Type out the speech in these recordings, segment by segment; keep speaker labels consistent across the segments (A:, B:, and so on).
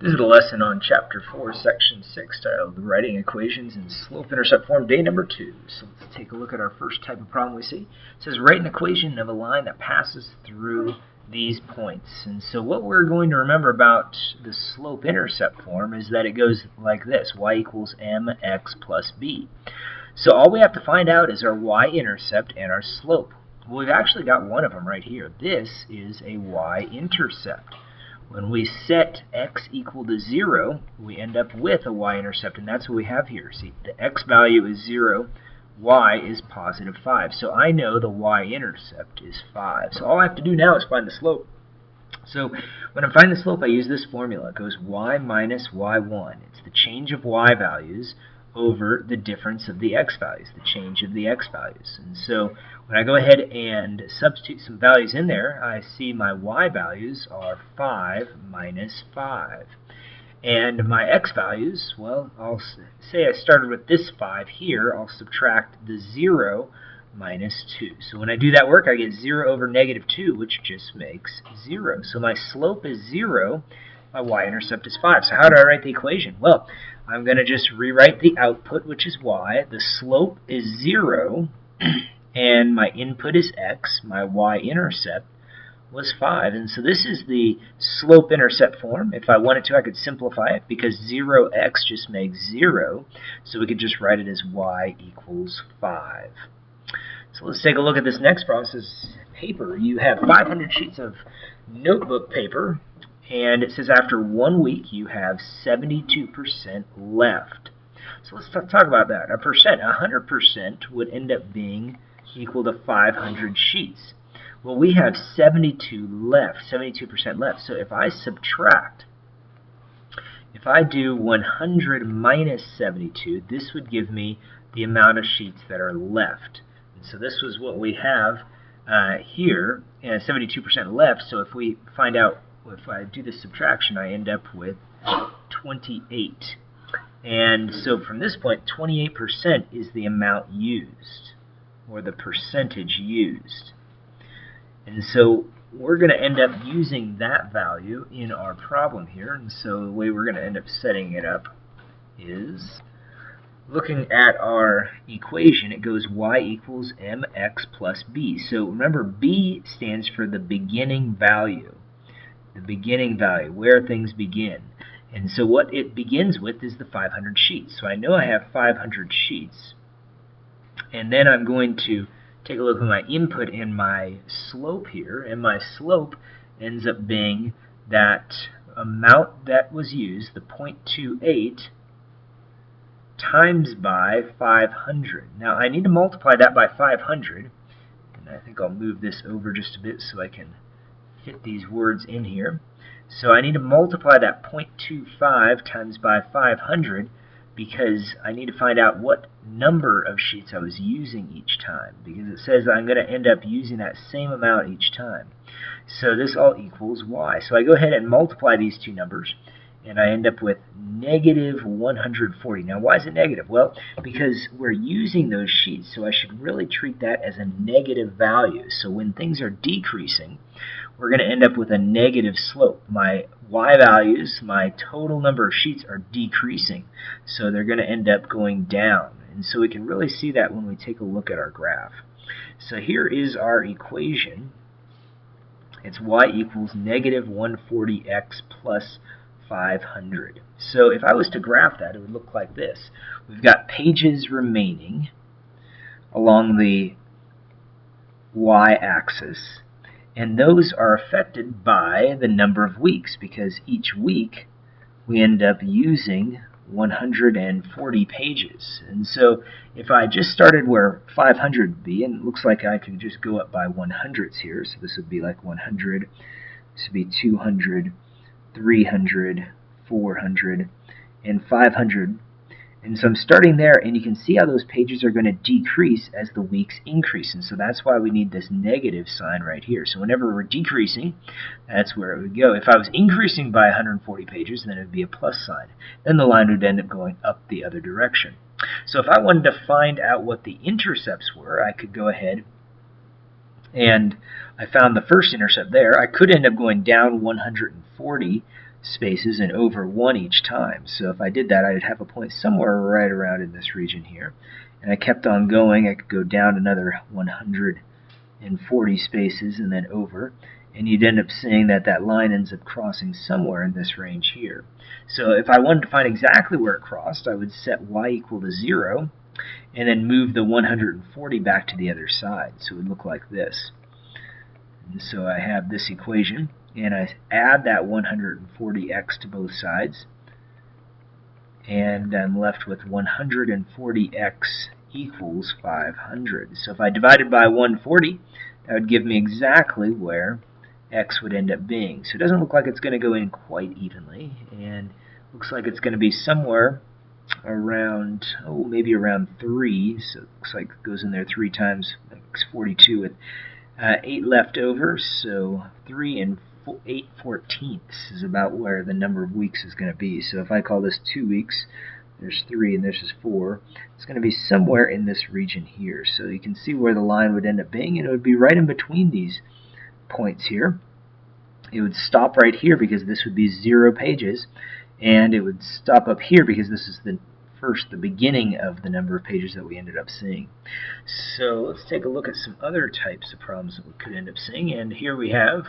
A: This is a lesson on Chapter 4, Section 6, titled Writing Equations in Slope-Intercept Form, day number 2. So let's take a look at our first type of problem we see. It says, write an equation of a line that passes through these points. And so what we're going to remember about the slope-intercept form is that it goes like this, y equals mx plus b. So all we have to find out is our y-intercept and our slope. Well, we've actually got one of them right here. This is a y-intercept. When we set x equal to 0, we end up with a y-intercept, and that's what we have here. See, the x value is 0, y is positive 5. So I know the y-intercept is 5. So all I have to do now is find the slope. So when I'm finding the slope, I use this formula. It goes y minus y1. It's the change of y values over the difference of the x values, the change of the x values. And so when I go ahead and substitute some values in there, I see my y values are 5 minus 5. And my x values, well, I'll say I started with this 5 here, I'll subtract the 0 minus 2. So when I do that work, I get 0 over negative 2, which just makes 0. So my slope is 0, my y-intercept is 5. So how do I write the equation? Well, I'm going to just rewrite the output, which is y. The slope is 0, and my input is x. My y-intercept was 5. And so this is the slope-intercept form. If I wanted to, I could simplify it because 0x just makes 0. So we could just write it as y equals 5. So let's take a look at this next problem. This is paper. You have 500 sheets of notebook paper. And it says after 1 week, you have 72% left. So let's talk about that. 100% would end up being equal to 500 sheets. Well, we have 72 left, 72% left. So if I subtract, if I do 100 minus 72, this would give me the amount of sheets that are left. And so this was what we have here, 72% left. So if we find out, if I do this subtraction, I end up with 28. And so from this point, 28% is the amount used, or the percentage used. And so we're going to end up using that value in our problem here. And so the way we're going to end up setting it up is looking at our equation. It goes y equals mx plus b. So remember, b stands for the beginning value. The beginning value, where things begin. And so what it begins with is the 500 sheets. So I know I have 500 sheets. And then I'm going to take a look at my input and my slope here. And my slope ends up being that amount that was used, the 0.28, times by 500. Now I need to multiply that by 500. And I think I'll move this over just a bit so I can fit these words in here. So I need to multiply that 0.25 times by 500 because I need to find out what number of sheets I was using each time, because it says I'm going to end up using that same amount each time. So this all equals y. So I go ahead and multiply these two numbers, and I end up with negative 140. Now, why is it negative? Well, because we're using those sheets, so I should really treat that as a negative value. So when things are decreasing, we're going to end up with a negative slope. My y values, my total number of sheets, are decreasing, so they're going to end up going down. And so we can really see that when we take a look at our graph. So here is our equation. It's y equals negative 140x plus 500. So if I was to graph that, it would look like this. We've got pages remaining along the y-axis, and those are affected by the number of weeks, because each week we end up using 140 pages. And so if I just started where 500 would be, and it looks like I can just go up by 100s here, so this would be like 100, this would be 200, 300, 400, and 500. And so I'm starting there, and you can see how those pages are going to decrease as the weeks increase. And so that's why we need this negative sign right here. So whenever we're decreasing, that's where it would go. If I was increasing by 140 pages, then it would be a plus sign. Then the line would end up going up the other direction. So if I wanted to find out what the intercepts were, I could go ahead and I found the first intercept there. I could end up going down 140 spaces and over 1 each time. So if I did that, I'd have a point somewhere right around in this region here. And I kept on going. I could go down another 140 spaces and then over. And you'd end up seeing that that line ends up crossing somewhere in this range here. So if I wanted to find exactly where it crossed, I would set y equal to 0 and then move the 140 back to the other side. So it would look like this. And so I have this equation, and I add that 140x to both sides, and I'm left with 140x equals 500. So if I divided by 140, that would give me exactly where x would end up being. So it doesn't look like it's going to go in quite evenly, and looks like it's going to be somewhere around, maybe around 3. So it looks like it goes in there 3 times, makes 42 with 8 left over. So 3 and 8/14 is about where the number of weeks is going to be. So if I call this 2 weeks, there's 3 and this is 4, it's going to be somewhere in this region here. So you can see where the line would end up being, and it would be right in between these points here. It would stop right here because this would be 0 pages, and it would stop up here because this is the beginning of the number of pages that we ended up seeing. So let's take a look at some other types of problems that we could end up seeing. And here we have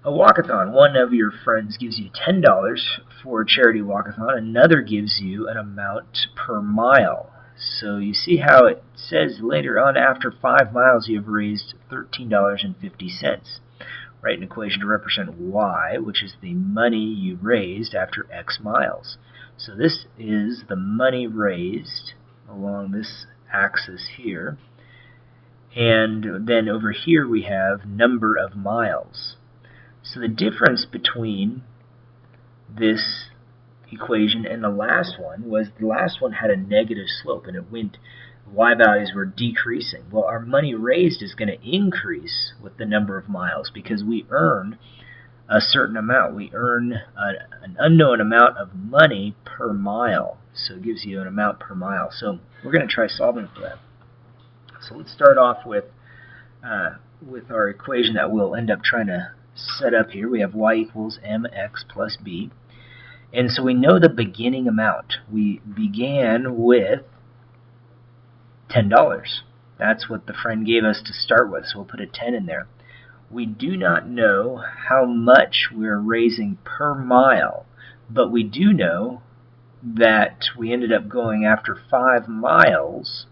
A: a walkathon. One of your friends gives you $10 for a charity walkathon. Another gives you an amount per mile. So you see how it says later on, after 5 miles you have raised $13.50. Write an equation to represent y, which is the money you raised after x miles. So this is the money raised along this axis here. And then over here we have number of miles. So the difference between this equation and the last one was the last one had a negative slope, and it went, y values were decreasing. Well, our money raised is going to increase with the number of miles because we earn a certain amount. We earn an unknown amount of money per mile. So it gives you an amount per mile. So we're going to try solving for that. So let's start off with our equation that we'll end up trying to set up here. We have y equals mx plus b. And so we know the beginning amount. We began with $10. That's what the friend gave us to start with, so we'll put a 10 in there. We do not know how much we're raising per mile, but we do know that we ended up going after 5 miles,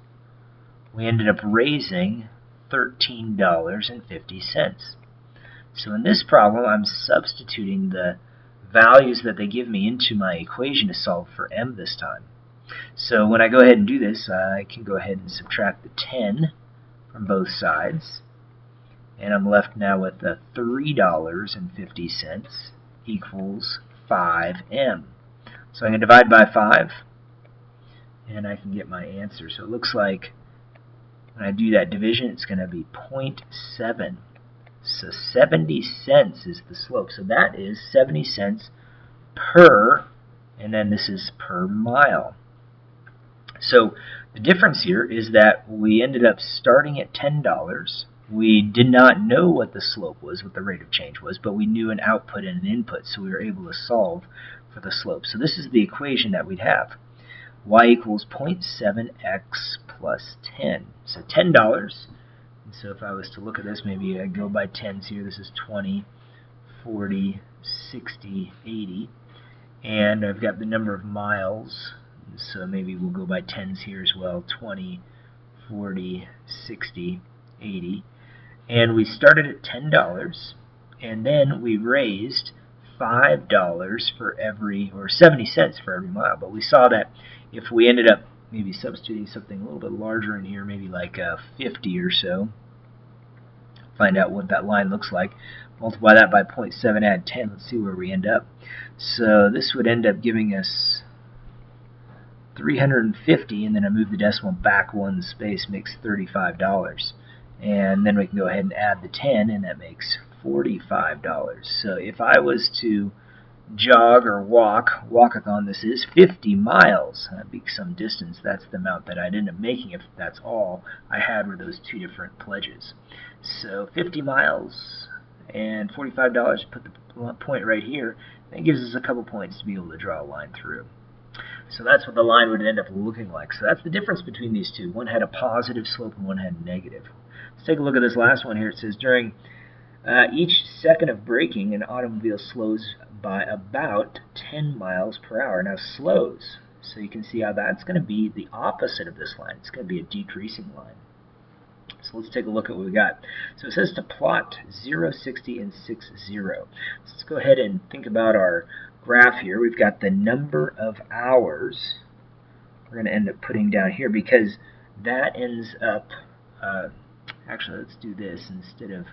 A: we ended up raising $13.50. So in this problem, I'm substituting the values that they give me into my equation to solve for m this time. So when I go ahead and do this, I can go ahead and subtract the 10 from both sides, and I'm left now with the $3.50 equals 5m. So I'm going to divide by 5, and I can get my answer. So it looks like when I do that division, it's going to be 0.7. So 70 cents is the slope. So that is 70 cents per, and then this is per mile. So the difference here is that we ended up starting at $10. We did not know what the slope was, what the rate of change was, but we knew an output and an input, so we were able to solve for the slope. So this is the equation that we'd have. Y equals 0.7x plus 10. So $10. So if I was to look at this, maybe I go by tens here. This is 20, 40, 60, 80. And I've got the number of miles. So maybe we'll go by tens here as well. 20, 40, 60, 80. And we started at $10. And then we raised $5 for every, or 70 cents for every mile. But we saw that if we ended up maybe substituting something a little bit larger in here, maybe like 50 or so, find out what that line looks like, multiply that by 0.7, add 10, let's see where we end up. So this would end up giving us 350, and then I move the decimal back 1 space, makes $35. And then we can go ahead and add the 10, and that makes $45. So if I was to jog or walkathon, this is 50 miles. That'd be some distance. That's the amount that I'd end up making if that's all I had were those 2 different pledges. So 50 miles and $45, put the point right here. That gives us a couple points to be able to draw a line through. So that's what the line would end up looking like. So that's the difference between these two. One had a positive slope and one had a negative. Let's take a look at this last one here. It says during each second of braking, an automobile slows by about 10 miles per hour. Now slows, so you can see how that's going to be the opposite of this line. It's going to be a decreasing line. So let's take a look at what we got. So it says to plot 0, 60, and 60. So let's go ahead and think about our graph here. We've got the number of hours we're going to end up putting down here, because that ends up, actually let's do this instead of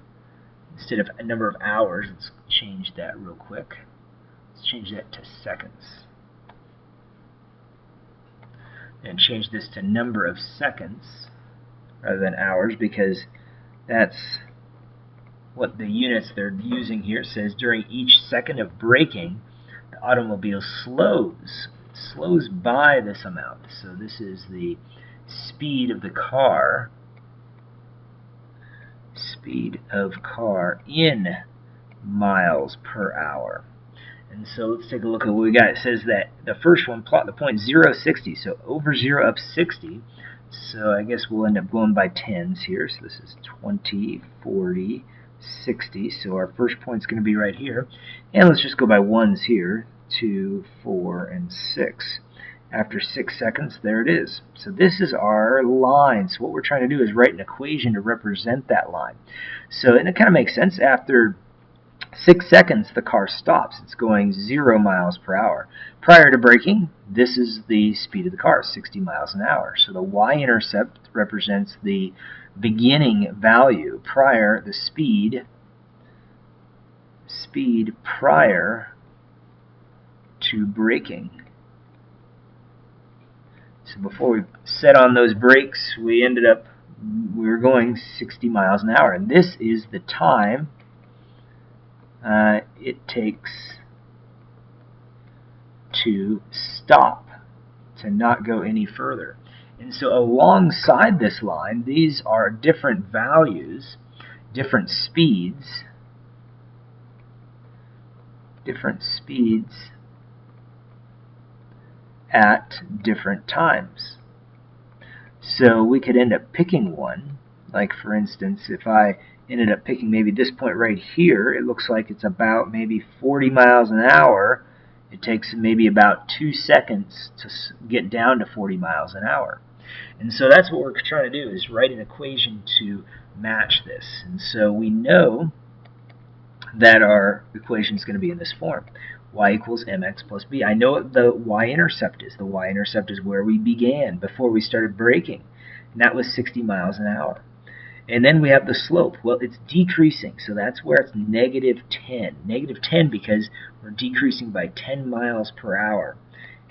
A: a number of hours. Let's change that real quick. Let's change that to seconds. And change this to number of seconds rather than hours, because that's what the units they're using here. It says during each second of braking, the automobile slows by this amount. So this is the speed of the car, in miles per hour. And so let's take a look at what we got. It says that the first one, plot the point 0, 60. So over 0 up 60. So I guess we'll end up going by tens here. So this is 20, 40, 60. So our first point's going to be right here. And let's just go by ones here. 2, 4, and 6. After 6 seconds, there it is. So this is our line. So what we're trying to do is write an equation to represent that line. So, and it kind of makes sense. After 6 seconds, the car stops. It's going 0 miles per hour. Prior to braking, this is the speed of the car, 60 miles an hour. So the y-intercept represents the beginning value, prior, the speed prior to braking. So before we set on those brakes, we were going 60 miles an hour. And this is the time it takes to stop, to not go any further. And so alongside this line, these are different values, different speeds at different times. So we could end up picking one, like for instance, if I ended up picking maybe this point right here, it looks like it's about maybe 40 miles an hour. It takes maybe about 2 seconds to get down to 40 miles an hour. And so that's what we're trying to do, is write an equation to match this. And so we know that our equation is going to be in this form. Y equals mx plus b. I know what the y-intercept is. The y-intercept is where we began before we started braking. And that was 60 miles an hour. And then we have the slope. Well, it's decreasing, so that's where it's negative 10. Negative 10 because we're decreasing by 10 miles per hour.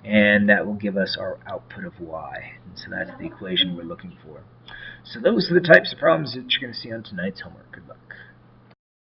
A: And that will give us our output of y. And so that's the equation we're looking for. So those are the types of problems that you're going to see on tonight's homework. Good luck.